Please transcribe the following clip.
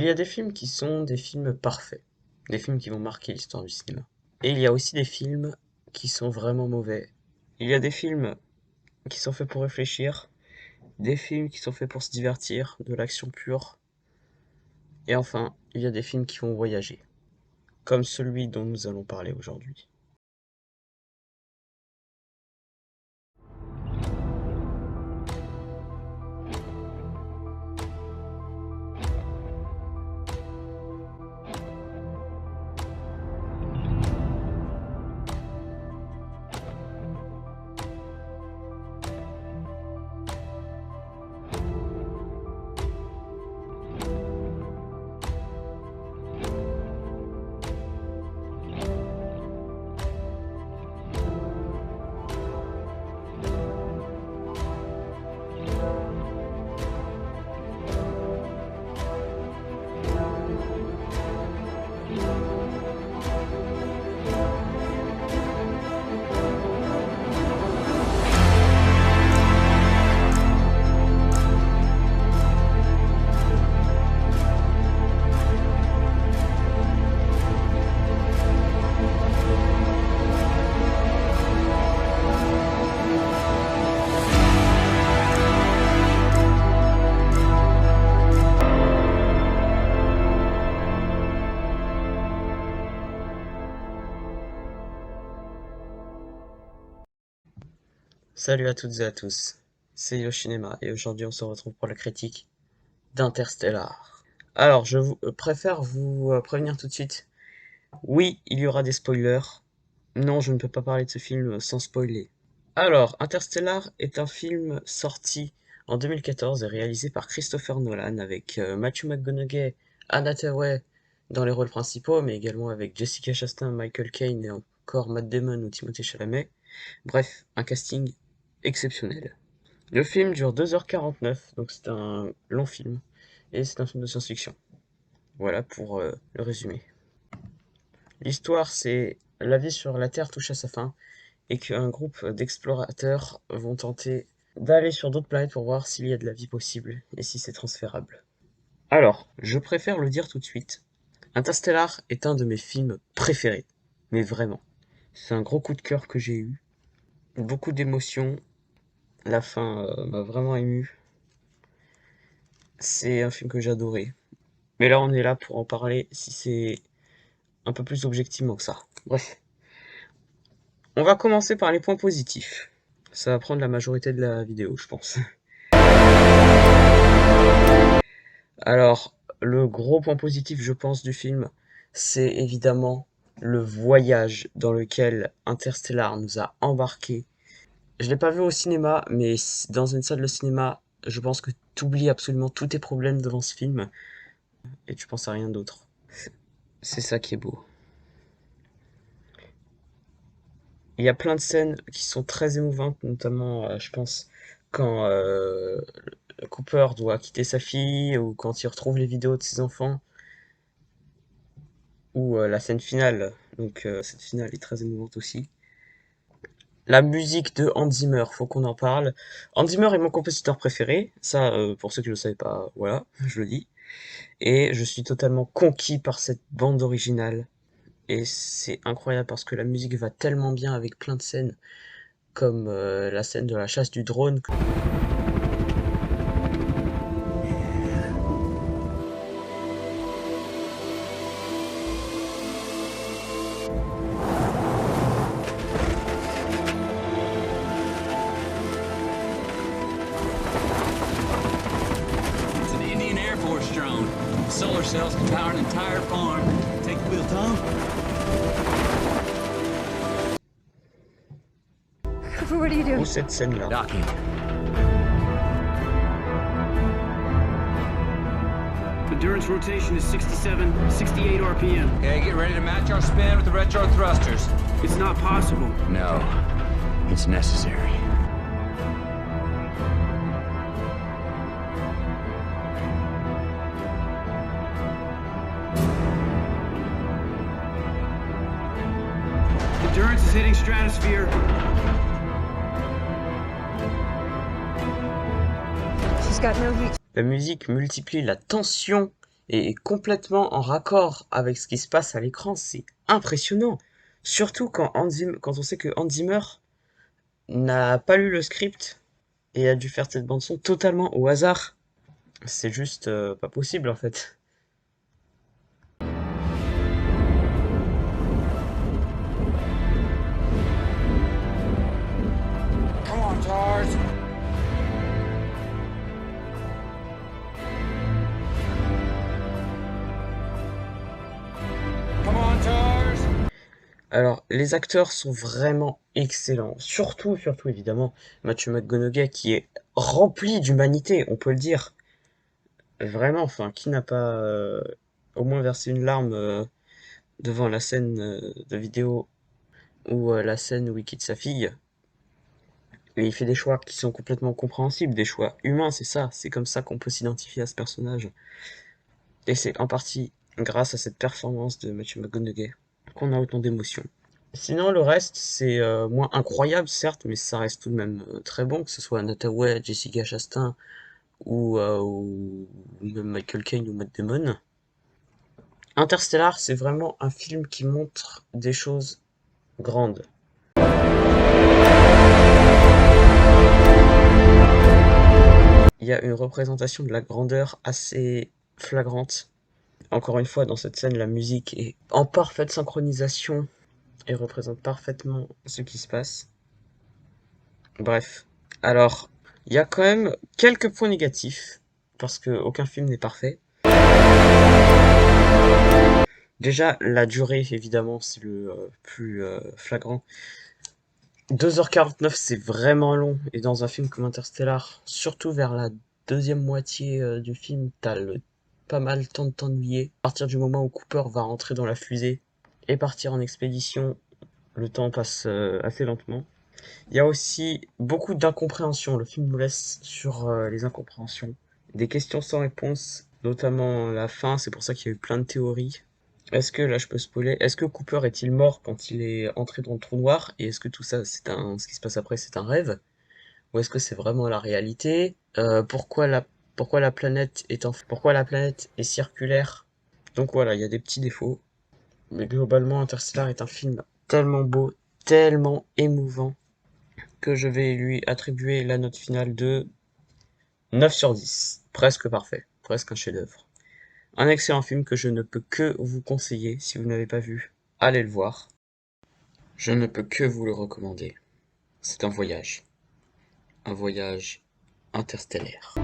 Il y a des films qui sont des films parfaits, des films qui vont marquer l'histoire du cinéma. Et il y a aussi des films qui sont vraiment mauvais. Il y a des films qui sont faits pour réfléchir, des films qui sont faits pour se divertir, de l'action pure. Et enfin, il y a des films qui vont voyager, comme celui dont nous allons parler aujourd'hui. Salut à toutes et à tous, c'est Yoshinema et aujourd'hui on se retrouve pour la critique d'Interstellar. Alors préfère vous prévenir tout de suite, oui il y aura des spoilers, non je ne peux pas parler de ce film sans spoiler. Alors Interstellar est un film sorti en 2014 et réalisé par Christopher Nolan avec Matthew McConaughey, Anna Hathaway dans les rôles principaux mais également avec Jessica Chastain, Michael Caine et encore Matt Damon ou Timothée Chalamet. Bref, un casting exceptionnel. Le film dure 2h49, donc c'est un long film, et c'est un film de science-fiction. Voilà pour le résumé. L'histoire, c'est la vie sur la Terre touche à sa fin, et qu'un groupe d'explorateurs vont tenter d'aller sur d'autres planètes pour voir s'il y a de la vie possible, et si c'est transférable. Alors, je préfère le dire tout de suite, Interstellar est un de mes films préférés, mais vraiment. C'est un gros coup de cœur que j'ai eu, beaucoup d'émotions. La fin m'a vraiment ému. C'est un film que j'ai adoré. Mais là, on est là pour en parler si c'est un peu plus objectivement que ça. Bref. On va commencer par les points positifs. Ça va prendre la majorité de la vidéo, je pense. Alors, le gros point positif, je pense, du film, c'est évidemment le voyage dans lequel Interstellar nous a embarqués. Je l'ai pas vu au cinéma, mais dans une salle de cinéma, je pense que tu oublies absolument tous tes problèmes devant ce film et tu penses à rien d'autre. C'est ça qui est beau. Il y a plein de scènes qui sont très émouvantes, notamment, je pense, quand Cooper doit quitter sa fille, ou quand il retrouve les vidéos de ses enfants, ou la scène finale. Donc cette finale est très émouvante aussi. La musique de Hans Zimmer, faut qu'on en parle. Hans Zimmer est mon compositeur préféré, ça, pour ceux qui ne le savaient pas, voilà, je le dis. Et je suis totalement conquis par cette bande originale. Et c'est incroyable parce que la musique va tellement bien avec plein de scènes, comme la scène de la chasse du drone. It's an Indian Air Force drone. Solar cells can power an entire farm. Take the wheel, Tom. Cooper, what are you doing? Ou cette scène-là. Docking. Endurance rotation is 67, 68 RPM. Okay, get ready to match our spin with the retro thrusters. It's not possible. No, it's necessary. Endurance is hitting stratosphere. She's got no heat. La musique multiplie la tension est complètement en raccord avec ce qui se passe à l'écran. C'est impressionnant. Surtout quand quand on sait que Hans Zimmer n'a pas lu le script et a dû faire cette bande son totalement au hasard. C'est juste pas possible en fait. Come on, Tars. Come on, Tars. Alors, les acteurs sont vraiment excellents. Surtout évidemment, Matthew McConaughey qui est rempli d'humanité, on peut le dire. Vraiment, enfin, qui n'a pas au moins versé une larme devant la scène de vidéo ou la scène où il quitte sa fille. Et il fait des choix qui sont complètement compréhensibles, des choix humains, c'est ça. C'est comme ça qu'on peut s'identifier à ce personnage. Et c'est en partie grâce à cette performance de Matthew McConaughey qu'on a autant d'émotions. Sinon, le reste, c'est moins incroyable, certes, mais ça reste tout de même très bon, que ce soit Anna Hathaway, Jessica Chastain ou même Michael Caine ou Matt Damon. Interstellar, c'est vraiment un film qui montre des choses grandes. Il y a une représentation de la grandeur assez flagrante. Encore une fois, dans cette scène, la musique est en parfaite synchronisation et représente parfaitement ce qui se passe. Bref. Alors, il y a quand même quelques points négatifs, parce que aucun film n'est parfait. Déjà, la durée, évidemment, c'est le plus flagrant. 2h49, c'est vraiment long, et dans un film comme Interstellar, surtout vers la deuxième moitié du film, t'as pas mal le temps de t'ennuyer. À partir du moment où Cooper va rentrer dans la fusée et partir en expédition, le temps passe assez lentement. Il y a aussi beaucoup d'incompréhension. Le film nous laisse sur les incompréhensions. Des questions sans réponse, notamment la fin, c'est pour ça qu'il y a eu plein de théories. Est-ce que, là je peux spoiler, est-ce que Cooper est-il mort quand il est entré dans le trou noir? Et est-ce que tout ça, ce qui se passe après, c'est un rêve? Ou est-ce que c'est vraiment la réalité? Pourquoi la planète pourquoi la planète est circulaire? Donc voilà, il y a des petits défauts. Mais globalement, Interstellar est un film tellement beau, tellement émouvant, que je vais lui attribuer la note finale de 9 sur 10. Presque parfait, presque un chef-d'œuvre. Un excellent film que je ne peux que vous conseiller si vous n'avez pas vu. Allez le voir. Je ne peux que vous le recommander. C'est un voyage interstellaire.